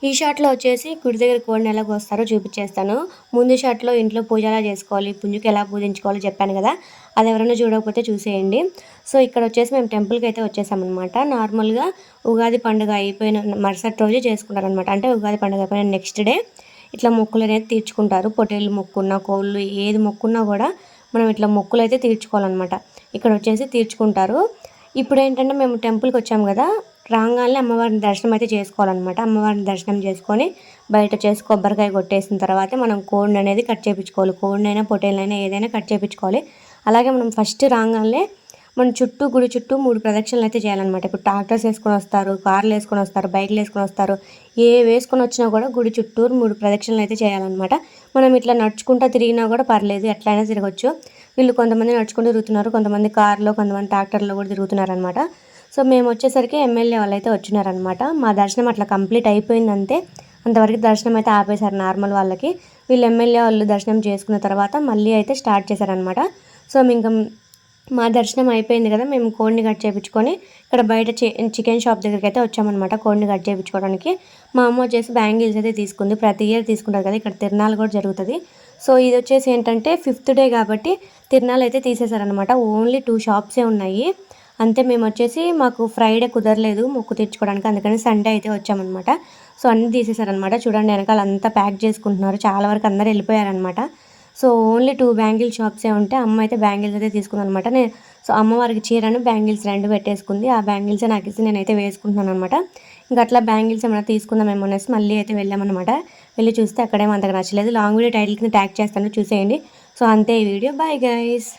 ఈ షాట్‌లో వచ్చేసి గుడి దగ్గర కోడిని ఎలా కోస్తారో చూపిచ్చేస్తాను. ముందు షాట్‌లో ఇంట్లో పూజ ఎలా చేసుకోవాలి, పుంజుకి ఎలా పూజించుకోవాలో చెప్పాను గదా! అది ఎవరైనా చూడకపోతే చూసేయండి. సో, ఇక్కడొచ్చేసి మేము టెంపుల్‌కైతే వచ్చేసామనమాట. నార్మల్‌గా ఉగాది పండుగ అయిపోయిన మరుసటి రోజే చేసుకుంటారనమాట. అంటే ఉగాది పండుగ అయిపోయిన నెక్స్ట్ డే ఇట్లా మొక్కులనేది తీర్చుకుంటారు. పొట్టేళ్ళు మొక్కున్నా, కోళ్ళు ఏది మొక్కున్నా గూడా మనం ఇట్లా మొక్కులైతే తీర్చుకోవాలనమాట. ఇక్కడొచ్చేసి తీర్చుకుంటారు. ఇప్పుడేంటంటే మేము టెంపుల్‌కొచ్చాము గదా! రాంగాలనే అమ్మవారిని దర్శనం అయితే చేసుకోవాలనమాట. అమ్మవారిని దర్శనం చేసుకొని బయటొచ్చేసి కొబ్బరికాయ కొట్టేసిన తర్వాతే మనం కోడిననేది కట్ చేపిచ్చుకోవాలి. కోడినైనా, పొట్టేలునైనా ఏదైనా కట్ చేపిచ్చుకోవాలి. అలాగే మనం ఫస్ట్ రాంగాలనే మన చుట్టూ గుడి చుట్టూ 3 ప్రదక్షిణలయితే చేయాలనమాట. ఇప్పుడు ట్రాక్టర్స్ ఏసుకొనొస్తారు, కార్‌లేసుకొనొస్తారు, బైకులేసుకొనొస్తారు. ఏవేసుకొనొచ్చినా గూడా గుడి చుట్టూరు 3 ప్రదక్షిణలయితే చేయాలనమాట. మనం ఇట్లా నడుచుకుంటా తిరిగినా గూడా పర్లేదు. ఎట్లైనా తిరగొచ్చు. వీళ్ళు కొంతమంది నడుచుకుంటూ తిరుగుతున్నారు. కొంతమంది కార్‌లో, కొంతమంది ట్రాక్టర్‌లో గూడా తిరుగుతున్నారనమాట. సో, మేమొచ్చేసరికి ఎమ్మెల్యే వాళ్ళైతే వచ్చినారనమాట. మా దర్శనం అట్లా కంప్లీట్ అయిపోయిందంతే. అంతవరకు దర్శనం అయితే ఆపేశారు నార్మల్ వాళ్ళకి. వీళ్ళు ఎమ్మెల్యే వాళ్ళు దర్శనం చేసుకున్న తర్వాత మళ్ళీ అయితే స్టార్ట్ చేశారనమాట. సో, ఇంక మా దర్శనం అయిపోయింది కదా! మేము కోడిని కట్ చేపించుకొని ఇక్కడ బయట చికెన్ షాప్ దగ్గరికైతే వచ్చామనమాట కోడిని కట్ చేపించుకోవడానికి. మా అమ్మ వచ్చేసి బ్యాంగిల్స్ అయితే తీసుకుంది. ప్రతి ఇయర్ తీసుకుంటారు కదా! ఇక్కడ తిరునాళ్ళు కూడా జరుగుతది. సో, ఇదొచ్చేసి ఏంటంటే ఫిఫ్త్ డే కాబట్టి తిరునాళ్ళైతే తీసేశారనమాట. ఓన్లీ 2 షాప్సే ఉన్నాయి. అంతే మేమొచ్చేసి మాకు ఫ్రైడే కుదరలేదు మొక్కు తీర్చుకోవడానికి. అందుకని సండే అయితే వచ్చామనమాట. సో, అన్నీ తీసేశారనమాట. చూడండి వెనకాల అంతా ప్యాక్ చేసుకుంటున్నారు. చాలా వరకు అందరూ వెళ్ళిపోయారనమాట. సో, ఓన్లీ 2 బ్యాంగిల్ షాప్సే ఉంటే అమ్మ అయితే బ్యాంగిల్స్ అయితే తీసుకుందనమాట. సో, అమ్మవారికి చీరను, బ్యాంగిల్స్ 2 పెట్టేసుకుంది. ఆ బ్యాంగిల్సే నాకిచ్చి నేనైతే వేసుకుంటున్నాననమాట. ఇంక అట్లా బ్యాంగిల్స్ ఏమైనా తీసుకుందామేమో అనేసి మళ్ళీ అయితే వెళ్ళామనమాట. వెళ్ళి చూస్తే అక్కడేమో అంతగా నచ్చలేదు. లాంగ్ వీడియో టైటిల్ కింద ట్యాగ్ చేస్తాను చూసేయండి. సో, అంతే ఈ వీడియో. Bye guys.